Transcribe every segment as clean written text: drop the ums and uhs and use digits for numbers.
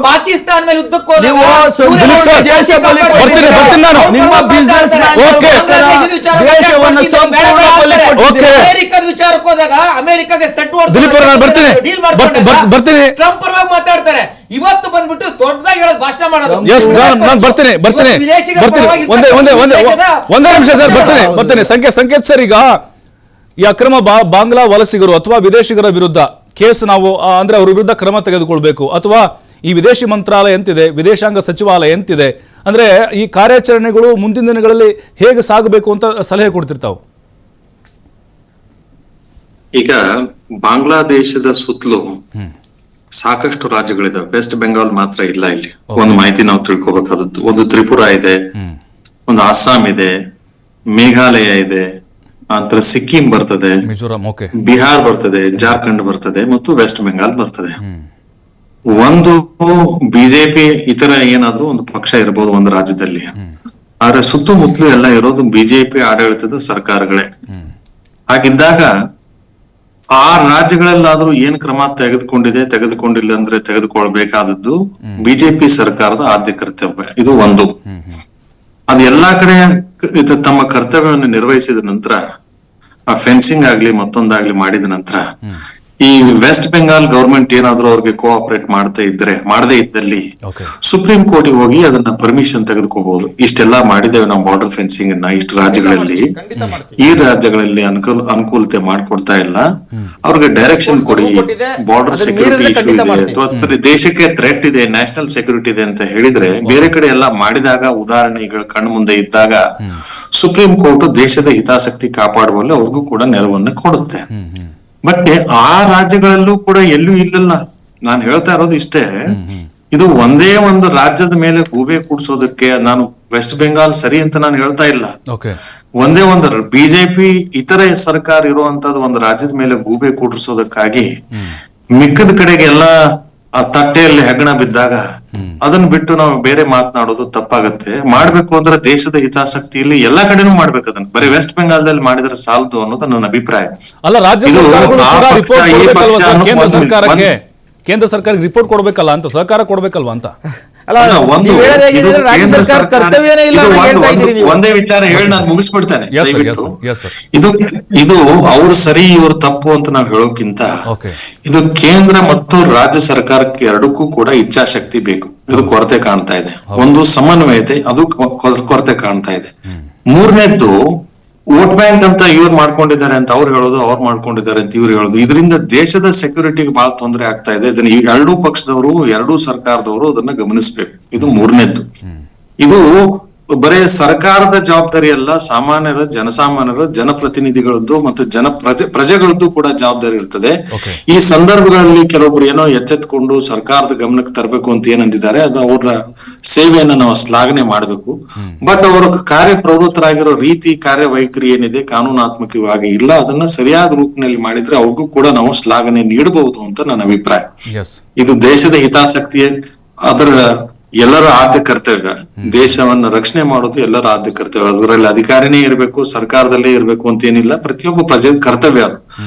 ಪಾಕಿಸ್ತಾನ ಮೇಲೆ ಯುದ್ಧಕ್ಕೆ ಅಮೆರಿಕದ ವಿಚಾರಕ್ಕೆ ಹೋದಾಗ ಅಮೆರಿಕಾಗೆ ಸೆಟ್ ಟ್ರಂಪ್ ಪರವಾಗಿ ಮಾತಾಡ್ತಾರೆ. ಇವತ್ತು ಬಂದ್ಬಿಟ್ಟು ದೊಡ್ಡದಾಗಿ ಹೇಳೋದು ಭಾಷಣ ಮಾಡೋದು. ಒಂದೇ ನಿಮಿಷ ಸರ್, ಬರ್ತೇನೆ. ಸಂಕೇತ್ ಸರ್, ಈಗ ಈ ಅಕ್ರಮ ಬಾಂಗ್ಲಾ ವಲಸಿಗರು ಅಥವಾ ವಿದೇಶಿಗರ ವಿರುದ್ಧ ಕೇಸ್ ನಾವು ಅಂದ್ರೆ ಅವ್ರ ವಿರುದ್ಧ ಕ್ರಮ ತೆಗೆದುಕೊಳ್ಬೇಕು, ಅಥವಾ ಈ ವಿದೇಶಿ ಮಂತ್ರಾಲಯ ಎಂತಿದೆ, ವಿದೇಶಾಂಗ ಸಚಿವಾಲಯ ಎಂತಿದೆ, ಅಂದ್ರೆ ಈ ಕಾರ್ಯಾಚರಣೆಗಳು ಮುಂದಿನ ದಿನಗಳಲ್ಲಿ ಹೇಗೆ ಸಾಗಬೇಕು ಅಂತ ಸಲಹೆ ಕೊಡ್ತಿರ್ತಾವೆ. ಈಗ ಬಾಂಗ್ಲಾದೇಶದ ಸುತ್ತಲೂ ಸಾಕಷ್ಟು ರಾಜ್ಯಗಳಿದಾವೆ, ವೆಸ್ಟ್ ಬೆಂಗಾಲ್ ಮಾತ್ರ ಇಲ್ಲ. ಇಲ್ಲಿ ಒಂದು ಮಾಹಿತಿ ನಾವು ತಿಳ್ಕೊಬೇಕಾದದ್ದು, ಒಂದು ತ್ರಿಪುರಾ ಇದೆ, ಒಂದು ಅಸ್ಸಾಂ ಇದೆ, ಮೇಘಾಲಯ ಇದೆ, ನಂತರ ಸಿಕ್ಕಿಂ ಬರ್ತದೆ, ಮಿಜೋರಾಂ, ಬಿಹಾರ್ ಬರ್ತದೆ, ಜಾರ್ಖಂಡ್ ಬರ್ತದೆ ಮತ್ತು ವೆಸ್ಟ್ ಬೆಂಗಾಲ್ ಬರ್ತದೆ. ಒಂದು ಬಿಜೆಪಿ ಇತರ ಏನಾದ್ರೂ ಒಂದು ಪಕ್ಷ ಇರಬಹುದು ಒಂದು ರಾಜ್ಯದಲ್ಲಿ, ಆದ್ರೆ ಸುತ್ತಮುತ್ತಲು ಎಲ್ಲ ಇರೋದು ಬಿಜೆಪಿ ಆಡಳಿತದ ಸರ್ಕಾರಗಳೇ. ಹಾಗಿದ್ದಾಗ ಆ ರಾಜ್ಯಗಳಲ್ಲಾದ್ರೂ ಏನ್ ಕ್ರಮ ತೆಗೆದುಕೊಂಡಿಲ್ಲ ಅಂದ್ರೆ ತೆಗೆದುಕೊಳ್ಬೇಕಾದದ್ದು ಬಿಜೆಪಿ ಸರ್ಕಾರದ ಆದ್ಯ ಕರ್ತವ್ಯ. ಇದು ಒಂದು. ಅದು ಎಲ್ಲಾ ಕಡೆ ತಮ್ಮ ಕರ್ತವ್ಯವನ್ನು ನಿರ್ವಹಿಸಿದ ನಂತರ, ಆ ಫೆನ್ಸಿಂಗ್ ಆಗ್ಲಿ ಮತ್ತೊಂದಾಗ್ಲಿ ಮಾಡಿದ ನಂತರ, ಈ ವೆಸ್ಟ್ ಬೆಂಗಾಲ್ ಗವರ್ಮೆಂಟ್ ಏನಾದ್ರೂ ಅವ್ರಿಗೆ ಕೋಆಪರೇಟ್ ಮಾಡದೇ ಇದ್ದಲ್ಲಿ ಸುಪ್ರೀಂ ಕೋರ್ಟ್ಗೆ ಹೋಗಿ ಅದನ್ನ ಪರ್ಮಿಷನ್ ತೆಗೆದುಕೋಬಹುದು. ಇಷ್ಟೆಲ್ಲಾ ಮಾಡಿದ್ದೇವೆ ನಾವು ಬಾರ್ಡರ್ ಫೆನ್ಸಿಂಗ್ ಅನ್ನ ಇಷ್ಟು ರಾಜ್ಯಗಳಲ್ಲಿ, ಈ ರಾಜ್ಯಗಳಲ್ಲಿ ಅನುಕೂಲತೆ ಮಾಡ್ಕೊಡ್ತಾ ಇಲ್ಲ, ಅವ್ರಿಗೆ ಡೈರೆಕ್ಷನ್ ಕೊಡಿ. ಬಾರ್ಡರ್ ಸೆಕ್ಯೂರಿಟಿ ಇಶ್ಯೂ ಇದೆ ಅಥವಾ ದೇಶಕ್ಕೆ ಥ್ರೆಟ್ ಇದೆ, ನ್ಯಾಷನಲ್ ಸೆಕ್ಯೂರಿಟಿ ಇದೆ ಅಂತ ಹೇಳಿದ್ರೆ, ಬೇರೆ ಕಡೆ ಎಲ್ಲ ಮಾಡಿದಾಗ, ಉದಾಹರಣೆಗಳು ಕಣ್ಣು ಮುಂದೆ ಇದ್ದಾಗ ಸುಪ್ರೀಂ ಕೋರ್ಟ್ ದೇಶದ ಹಿತಾಸಕ್ತಿ ಕಾಪಾಡುವಲ್ಲಿ ಅವ್ರಿಗೂ ಕೂಡ ನೆರವನ್ನ ಕೊಡುತ್ತೆ. ಬಟ್ ಆ ರಾಜ್ಯಗಳಲ್ಲೂ ಕೂಡ ಎಲ್ಲೂ ಇಲ್ಲಲ್ಲ. ನಾನು ಹೇಳ್ತಾ ಇರೋದು ಇಷ್ಟೇ, ಇದು ಒಂದೇ ಒಂದು ರಾಜ್ಯದ ಮೇಲೆ ಗೂಬೆ ಕೂಡ್ಸೋದಕ್ಕೆ ನಾನು ವೆಸ್ಟ್ ಬೆಂಗಾಲ್ ಸರಿ ಅಂತ ನಾನು ಹೇಳ್ತಾ ಇಲ್ಲ. ಒಂದೇ ಒಂದು ಬಿಜೆಪಿ ಇತರೆ ಸರ್ಕಾರ ಇರುವಂತದ್ದು ಒಂದು ರಾಜ್ಯದ ಮೇಲೆ ಗೂಬೆ ಕೂಡಿಸೋದಕ್ಕಾಗಿ ಮಿಕ್ಕದ ಕಡೆಗೆಲ್ಲ ಆ ತಟ್ಟೆಯಲ್ಲಿ ಹೆಗ್ಗಣ ಬಿದ್ದಾಗ ಅದನ್ನ ಬಿಟ್ಟು ನಾವು ಬೇರೆ ಮಾತನಾಡೋದು ತಪ್ಪಾಗತ್ತೆ. ಮಾಡ್ಬೇಕು ಅಂದ್ರೆ ದೇಶದ ಹಿತಾಸಕ್ತಿಯಲ್ಲಿ ಎಲ್ಲಾ ಕಡೆನೂ ಮಾಡ್ಬೇಕು. ಅದನ್ನ ಬರೀ ವೆಸ್ಟ್ ಬೆಂಗಾಲ್ದಲ್ಲಿ ಮಾಡಿದ್ರೆ ಸಾಲದು ಅನ್ನೋದು ನನ್ನ ಅಭಿಪ್ರಾಯ. ಅಲ್ಲ, ರಾಜ್ಯ ಸರ್ಕಾರಗಳು ಕೇಂದ್ರ ಸರ್ಕಾರಕ್ಕೆ ರಿಪೋರ್ಟ್ ಕೊಡ್ಬೇಕಲ್ಲ ಅಂತ, ಸಹಕಾರ ಕೊಡ್ಬೇಕಲ್ವಾ ಅಂತ. ಒಂದೇ ವಿಚಾರ ಹೇಳಿ ನಾನು ಮುಗಿಸ್ಬಿಡ್ತೇನೆ. ಇದು ಅವ್ರು ಸರಿ ಇವರು ತಪ್ಪು ಅಂತ ನಾವು ಹೇಳೋಕ್ಕಿಂತ, ಇದು ಕೇಂದ್ರ ಮತ್ತು ರಾಜ್ಯ ಸರ್ಕಾರಕ್ಕೆ ಎರಡಕ್ಕೂ ಕೂಡ ಇಚ್ಛಾಶಕ್ತಿ ಬೇಕು. ಇದು ಕೊರತೆ ಕಾಣ್ತಾ ಇದೆ. ಒಂದು ಸಮನ್ವಯತೆ, ಅದು ಕೊರತೆ ಕಾಣ್ತಾ ಇದೆ. ಮೂರನೇದ್ದು ವೋಟ್ ಬ್ಯಾಂಕ್ ಅಂತ ಇವ್ರು ಮಾಡ್ಕೊಂಡಿದ್ದಾರೆ ಅಂತ ಅವ್ರು ಹೇಳೋದು, ಅವ್ರು ಮಾಡ್ಕೊಂಡಿದ್ದಾರೆ ಅಂತ ಇವ್ರು ಹೇಳೋದು. ಇದರಿಂದ ದೇಶದ ಸೆಕ್ಯೂರಿಟಿಗೆ ಬಹಳ ತೊಂದರೆ ಆಗ್ತಾ ಇದೆ. ಇದನ್ನ ಎರಡೂ ಪಕ್ಷದವರು, ಎರಡೂ ಸರ್ಕಾರದವರು ಅದನ್ನ ಗಮನಿಸಬೇಕು. ಇದು ಮೂರನೇದ್ದು. ಇದು ಬರೇ ಸರ್ಕಾರದ ಜವಾಬ್ದಾರಿ ಅಲ್ಲ, ಸಾಮಾನ್ಯರ, ಜನಸಾಮಾನ್ಯರ, ಜನಪ್ರತಿನಿಧಿಗಳದ್ದು ಮತ್ತು ಪ್ರಜೆಗಳದ್ದು ಕೂಡ ಜವಾಬ್ದಾರಿ ಇರ್ತದೆ. ಈ ಸಂದರ್ಭಗಳಲ್ಲಿ ಕೆಲವೊಬ್ರು ಏನೋ ಎಚ್ಚೆತ್ಕೊಂಡು ಸರ್ಕಾರದ ಗಮನಕ್ಕೆ ತರಬೇಕು ಅಂತ ಏನಂದಿದ್ದಾರೆ, ಅದು ಅವರ ಸೇವೆಯನ್ನ ನಾವು ಶ್ಲಾಘನೆ ಮಾಡಬೇಕು. ಬಟ್ ಅವರು ಕಾರ್ಯಪ್ರವೃತ್ತರಾಗಿರೋ ರೀತಿ, ಕಾರ್ಯವೈಖರಿ ಏನಿದೆ ಕಾನೂನಾತ್ಮಕವಾಗಿ ಇಲ್ಲ, ಅದನ್ನ ಸರಿಯಾದ ರೂಪದಲ್ಲಿ ಮಾಡಿದ್ರೆ ಅವ್ರಿಗೂ ಕೂಡ ನಾವು ಶ್ಲಾಘನೆ ನೀಡಬಹುದು ಅಂತ ನನ್ನ ಅಭಿಪ್ರಾಯ. ಇದು ದೇಶದ ಹಿತಾಸಕ್ತಿ, ಅದರ ಎಲ್ಲರ ಆದ್ಯ ಕರ್ತವ್ಯ. ದೇಶವನ್ನ ರಕ್ಷಣೆ ಮಾಡೋದು ಎಲ್ಲರ ಆದ್ಯ ಕರ್ತವ್ಯ. ಅದರಲ್ಲಿ ಅಧಿಕಾರಿನೇ ಇರಬೇಕು, ಸರ್ಕಾರದಲ್ಲೇ ಇರಬೇಕು ಅಂತ ಏನಿಲ್ಲ, ಪ್ರತಿಯೊಬ್ಬ ಪ್ರಜೆ ಕರ್ತವ್ಯ ಅದು.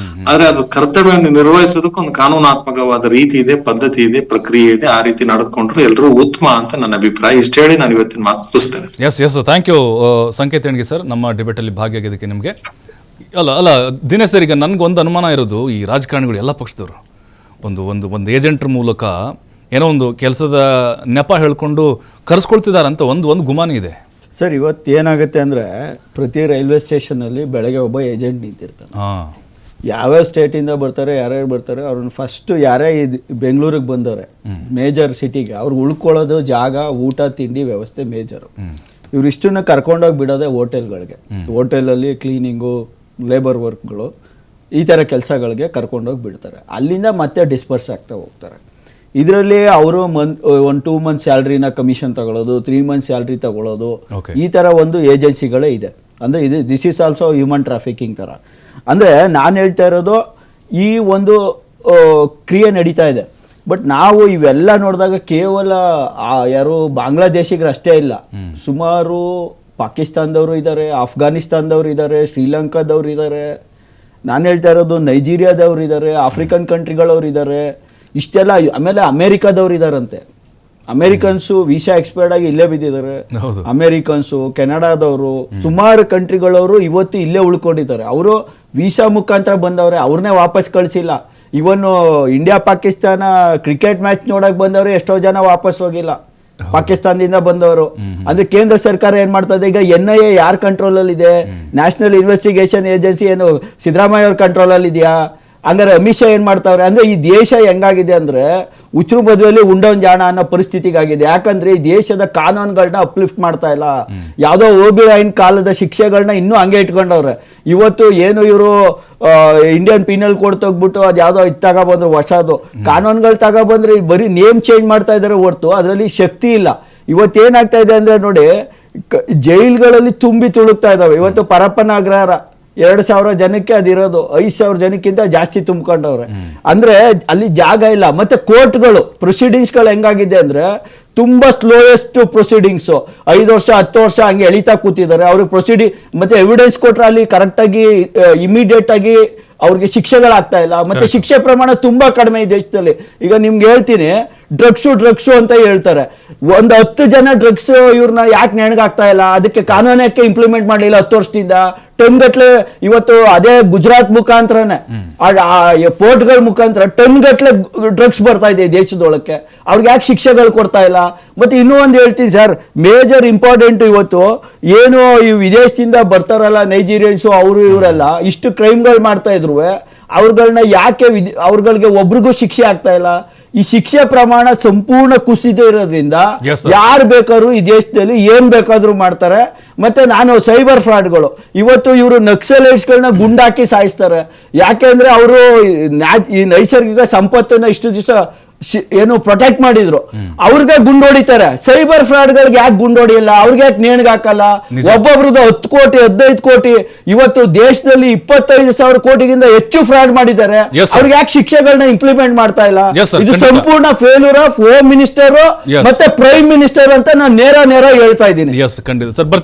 ಆದ್ರೆ ಅದು ಕರ್ತವ್ಯವನ್ನು ನಿರ್ವಹಿಸೋದಕ್ಕೆ ಒಂದು ಕಾನೂನಾತ್ಮಕವಾದ ರೀತಿ ಇದೆ, ಪದ್ಧತಿ ಇದೆ, ಪ್ರಕ್ರಿಯೆ ಇದೆ. ಆ ರೀತಿ ನಡೆದುಕೊಂಡ್ರು ಎಲ್ಲರೂ ಉತ್ತಮ ಅಂತ ನನ್ನ ಅಭಿಪ್ರಾಯ. ಇಷ್ಟ ಹೇಳಿ ನಾನು ಇವತ್ತಿನ ಮಾತು ಮುಗಿಸ್ತೇನೆ. Yes thank you Sanket Hengi sir, ನಮ್ಮ ಡಿಬೇಟ್ ಅಲ್ಲಿ ಭಾಗಿಯಾಗಿದ್ದಕ್ಕೆ ನಿಮ್ಗೆ. ಅಲ್ಲ ದಿನೇಶ್ ಸರ್, ಈಗ ನನ್ಗೊಂದು ಅನುಮಾನ ಇರೋದು, ಈ ರಾಜಕಾರಣಿಗಳು ಎಲ್ಲ ಪಕ್ಷದವರು ಒಂದು ಏಜೆಂಟ್ರ ಮೂಲಕ ಏನೋ ಒಂದು ಕೆಲಸದ ನೆಪ ಹೇಳ್ಕೊಂಡು ಕರೆಸ್ಕೊಳ್ತಿದ್ದಾರೆ ಅಂತ ಒಂದು ಗುಮಾನಿ ಇದೆ ಸರ್. ಇವತ್ತು ಏನಾಗುತ್ತೆ ಅಂದರೆ, ಪ್ರತಿ ರೈಲ್ವೆ ಸ್ಟೇಷನಲ್ಲಿ ಬೆಳಗ್ಗೆ ಒಬ್ಬ ಏಜೆಂಟ್ ನಿಂತಿರ್ತಾನೆ. ಯಾವ್ಯಾವ ಸ್ಟೇಟಿಂದ ಬರ್ತಾರೆ, ಯಾರ್ಯಾರು ಬರ್ತಾರೆ, ಅವ್ರನ್ನ ಫಸ್ಟ್ ಯಾರೇ ಬೆಂಗಳೂರಿಗೆ ಬಂದವ್ರೆ ಮೇಜರ್ ಸಿಟಿಗೆ, ಅವ್ರು ಉಳ್ಕೊಳ್ಳೋದು ಜಾಗ, ಊಟ ತಿಂಡಿ ವ್ಯವಸ್ಥೆ ಮೇಜರು. ಇವ್ರಿಷ್ಟನ್ನ ಕರ್ಕೊಂಡೋಗಿ ಬಿಡೋದೆ ಹೋಟೆಲ್ಗಳಿಗೆ. ಹೋಟೆಲಲ್ಲಿ ಕ್ಲೀನಿಂಗು, ಲೇಬರ್ ವರ್ಕ್ಗಳು, ಈ ಥರ ಕೆಲಸಗಳಿಗೆ ಕರ್ಕೊಂಡೋಗಿ ಬಿಡ್ತಾರೆ. ಅಲ್ಲಿಂದ ಮತ್ತೆ ಡಿಸ್ಪರ್ಸ್ ಆಗ್ತಾ ಹೋಗ್ತಾರೆ. ಇದರಲ್ಲಿ ಅವರು ಒಂದು 2 months ಸ್ಯಾಲ್ರಿನ ಕಮಿಷನ್ ತಗೊಳ್ಳೋದು, 3 months ಸ್ಯಾಲ್ರಿ ತಗೊಳ್ಳೋದು, ಈ ಥರ ಒಂದು ಏಜೆನ್ಸಿಗಳೇ ಇದೆ. ಅಂದರೆ this is also human trafficking ಥರ. ಅಂದರೆ ನಾನು ಹೇಳ್ತಾ ಇರೋದು, ಈ ಒಂದು ಕ್ರಿಯೆ ನಡೀತಾ ಇದೆ. ಬಟ್ ನಾವು ಇವೆಲ್ಲ ನೋಡಿದಾಗ ಕೇವಲ ಯಾರು ಬಾಂಗ್ಲಾದೇಶಿಗರು ಅಷ್ಟೇ ಇಲ್ಲ, ಸುಮಾರು ಪಾಕಿಸ್ತಾನದವರು ಇದ್ದಾರೆ, ಅಫ್ಘಾನಿಸ್ತಾನದವ್ರು ಇದ್ದಾರೆ, ಶ್ರೀಲಂಕಾದವ್ರು ಇದ್ದಾರೆ, ನಾನು ಹೇಳ್ತಾ ಇರೋದು ನೈಜೀರಿಯಾದವ್ರು ಇದ್ದಾರೆ, ಆಫ್ರಿಕನ್ ಕಂಟ್ರಿಗಳವ್ರು ಇದ್ದಾರೆ. ಇಷ್ಟೆಲ್ಲ. ಆಮೇಲೆ ಅಮೇರಿಕಾದವ್ರು ಇದಾರಂತೆ, ಅಮೇರಿಕನ್ಸು ವೀಸಾ ಎಕ್ಸ್ಪೈರ್ಡ್ ಆಗಿ ಇಲ್ಲೇ ಬಿದ್ದಿದ್ದಾರೆ. ಹೌದು. ಅಮೇರಿಕನ್ಸು, ಕೆನಡಾದವರು, ಸುಮಾರು ಕಂಟ್ರಿಗಳವರು ಇವತ್ತು ಇಲ್ಲೇ ಉಳ್ಕೊಂಡಿದ್ದಾರೆ. ಅವರು ವೀಸಾ ಮುಖಾಂತರ ಬಂದವ್ರೆ, ಅವ್ರನ್ನೇ ವಾಪಸ್ ಕಳಿಸಿಲ್ಲ. ಇವನು ಇಂಡಿಯಾ ಪಾಕಿಸ್ತಾನ ಕ್ರಿಕೆಟ್ ಮ್ಯಾಚ್ ನೋಡಕ್ ಬಂದವರು ಎಷ್ಟೋ ಜನ ವಾಪಸ್ ಹೋಗಿಲ್ಲ, ಪಾಕಿಸ್ತಾನದಿಂದ ಬಂದವರು. ಅಂದ್ರೆ ಕೇಂದ್ರ ಸರ್ಕಾರ ಏನ್ ಮಾಡ್ತದೆ ಈಗ, NIA ಯಾರ ಕಂಟ್ರೋಲ್ ಅಲ್ಲಿ ಇದೆ? ನ್ಯಾಷನಲ್ ಇನ್ವೆಸ್ಟಿಗೇಷನ್ ಏಜೆನ್ಸಿ ಏನು ಸಿದ್ದರಾಮಯ್ಯ ಅವ್ರ ಕಂಟ್ರೋಲ್ ಅಲ್ಲಿ ಇದೆಯಾ? ಹಂಗಾರೆ ಅಮಿತ್ ಶಾ ಏನ್ ಮಾಡ್ತಾವ್ರೆ ಅಂದ್ರೆ, ಈ ದೇಶ ಹೆಂಗಾಗಿದೆ ಅಂದ್ರೆ ಉಚ್ರು ಬದುವಲ್ಲಿ ಉಂಡವನ್ ಜಾಣ ಅನ್ನೋ ಪರಿಸ್ಥಿತಿಗಾಗಿದೆ. ಯಾಕಂದ್ರೆ ಈ ದೇಶದ ಕಾನೂನುಗಳನ್ನ ಅಪ್ಲಿಫ್ಟ್ ಮಾಡ್ತಾ ಇಲ್ಲ. ಯಾವುದೋ ಓಬಿರಾಯಿನ್ ಕಾಲದ ಶಿಕ್ಷೆಗಳನ್ನ ಇನ್ನೂ ಹಂಗೆ ಇಟ್ಕೊಂಡವ್ರೆ. ಇವತ್ತು ಏನು ಇವರು ಇಂಡಿಯನ್ ಪೀನಲ್ ಕೋಡ್ ತೆಗ್ಬಿಟ್ಟು ಅದು ಯಾವುದೋ ಇದು ತಗೊಬಂದ್ರು, ಹೊಸದು ಕಾನೂನುಗಳು ತಗೊಬಂದ್ರೆ ಬರೀ ನೇಮ್ ಚೇಂಜ್ ಮಾಡ್ತಾ ಇದಾರೆ ಹೊರ್ತು ಅದರಲ್ಲಿ ಶಕ್ತಿ ಇಲ್ಲ. ಇವತ್ತೇನಾಗ್ತಾ ಇದೆ ಅಂದ್ರೆ ನೋಡಿ, ಜೈಲ್ಗಳಲ್ಲಿ ತುಂಬಿ ತುಳುಕ್ತಾ ಇದಾವೆ. ಇವತ್ತು ಪರಪ್ಪನ ಅಗ್ರಹಾರ 2,000 ಜನಕ್ಕೆ ಅದಿರೋದು, 5,000 ಜನಕ್ಕಿಂತ ಜಾಸ್ತಿ ತುಂಬಿಕೊಂಡವ್ರೆ. ಅಂದ್ರೆ ಅಲ್ಲಿ ಜಾಗ ಇಲ್ಲ. ಮತ್ತೆ ಕೋರ್ಟ್ಗಳು ಪ್ರೊಸೀಡಿಂಗ್ಸ್ಗಳು ಹೆಂಗಾಗಿದೆ ಅಂದ್ರೆ ತುಂಬಾ ಸ್ಲೋಯೆಸ್ಟ್ ಪ್ರೊಸೀಡಿಂಗ್ಸ್, 5 ವರ್ಷ 10 ವರ್ಷ ಹಂಗೆ ಎಳಿತಾ ಕೂತಿದ್ದಾರೆ. ಅವ್ರಿಗೆ ಪ್ರೊಸೀಡಿಂಗ್ ಮತ್ತೆ ಎವಿಡೆನ್ಸ್ ಕೊಟ್ರೆ ಅಲ್ಲಿ ಕರೆಕ್ಟಾಗಿ ಇಮಿಡಿಯೇಟ್ ಆಗಿ ಅವ್ರಿಗೆ ಶಿಕ್ಷೆಗಳಾಗ್ತಾ ಇಲ್ಲ. ಮತ್ತೆ ಶಿಕ್ಷೆ ಪ್ರಮಾಣ ತುಂಬಾ ಕಡಿಮೆ ಈ ದೇಶದಲ್ಲಿ. ಈಗ ನಿಮ್ಗೆ ಹೇಳ್ತೀನಿ, ಡ್ರಗ್ಸು ಅಂತ ಹೇಳ್ತಾರೆ. 10 ಜನ ಡ್ರಗ್ಸ್ ಇವ್ರನ್ನ ಯಾಕೆ ನೆಣಗಾಗ್ತಾ ಇಲ್ಲ? ಅದಕ್ಕೆ ಕಾನೂನು ಯಾಕೆ ಇಂಪ್ಲಿಮೆಂಟ್ ಮಾಡಲಿಲ್ಲ 10 ವರ್ಷದಿಂದ? ಟನ್ ಗಟ್ಲೆ ಇವತ್ತು ಅದೇ ಗುಜರಾತ್ ಮುಖಾಂತರನೇ ಪೋರ್ಟ್ಗಳ ಮುಖಾಂತರ ಟನ್ ಗಟ್ಲೆ ಡ್ರಗ್ಸ್ ಬರ್ತಾ ಇದೆ ದೇಶದೊಳಕ್ಕೆ. ಅವ್ರಿಗೆ ಯಾಕೆ ಶಿಕ್ಷೆಗಳು ಕೊಡ್ತಾ ಇಲ್ಲ? ಮತ್ತೆ ಇನ್ನೂ ಒಂದು ಹೇಳ್ತೀನಿ ಸರ್, ಮೇಜರ್ ಇಂಪಾರ್ಟೆಂಟ್ ಇವತ್ತು ಏನು ಈ ವಿದೇಶದಿಂದ ಬರ್ತಾರಲ್ಲ ನೈಜೀರಿಯನ್ಸು, ಅವರು ಇವರೆಲ್ಲ ಇಷ್ಟು ಕ್ರೈಮ್ಗಳು ಮಾಡ್ತಾ ಇದ್ರು, ಅವ್ರಗಳನ್ನ ಯಾಕೆ ಅವ್ರಗಳಿಗೆ ಒಬ್ರಿಗೂ ಶಿಕ್ಷೆ ಆಗ್ತಾ ಇಲ್ಲ? ಈ ಶಿಕ್ಷೆ ಪ್ರಮಾಣ ಸಂಪೂರ್ಣ ಕುಸಿತ ಇರೋದ್ರಿಂದ ಯಾರು ಬೇಕಾದ್ರೂ ಈ ದೇಶದಲ್ಲಿ ಏನ್ ಬೇಕಾದ್ರೂ ಮಾಡ್ತಾರೆ. ಮತ್ತೆ ನಾನು ಸೈಬರ್ ಫ್ರಾಡ್ಗಳು, ಇವತ್ತು ಇವರು ನಕ್ಸಲೈಟ್ಸ್ಗಳನ್ನ ಗುಂಡಾಕಿ ಸಾಯಿಸ್ತಾರೆ. ಯಾಕೆಂದ್ರೆ ಅವರು ಈ ನೈಸರ್ಗಿಕ ಸಂಪತ್ತನ್ನ ಇಷ್ಟು ದಿವಸ ಏನು ಪ್ರೊಟೆಕ್ಟ್ ಮಾಡಿದ್ರು, ಅವ್ರಿಗೆ ಗುಂಡೊಡಿತಾರೆ. ಸೈಬರ್ ಫ್ರಾಡ್ಗಳಿಗೆ ಯಾಕೆ ಗುಂಡೊಡಿಯಲ್ಲ? ಅವ್ರಿಗೆ ಯಾಕೆ ನೇಣಿಗೆ ಹಾಕಲ್ಲ? ಒಬ್ಬೊಬ್ರದ್ದು 10 ಕೋಟಿ 15 ಕೋಟಿ, ಇವತ್ತು ದೇಶದಲ್ಲಿ 25,000 ಕೋಟಿಗಿಂತ ಹೆಚ್ಚು ಫ್ರಾಡ್ ಮಾಡಿದ್ದಾರೆ. ಅವ್ರಿಗೆ ಯಾಕೆ ಶಿಕ್ಷೆಗಳನ್ನ ಇಂಪ್ಲಿಮೆಂಟ್ ಮಾಡ್ತಾ ಇಲ್ಲ? ಇದು ಸಂಪೂರ್ಣ ಫೇಲ್ಯೂರ್ ಆಫ್ ಹೋಮ್ ಮಿನಿಸ್ಟರ್ ಮತ್ತೆ ಪ್ರೈಮ್ ಮಿನಿಸ್ಟರ್ ಅಂತ ನಾನು ನೇರ ಹೇಳ್ತಾ ಇದ್ದೀನಿ. ಖಂಡಿತ ಸರ್.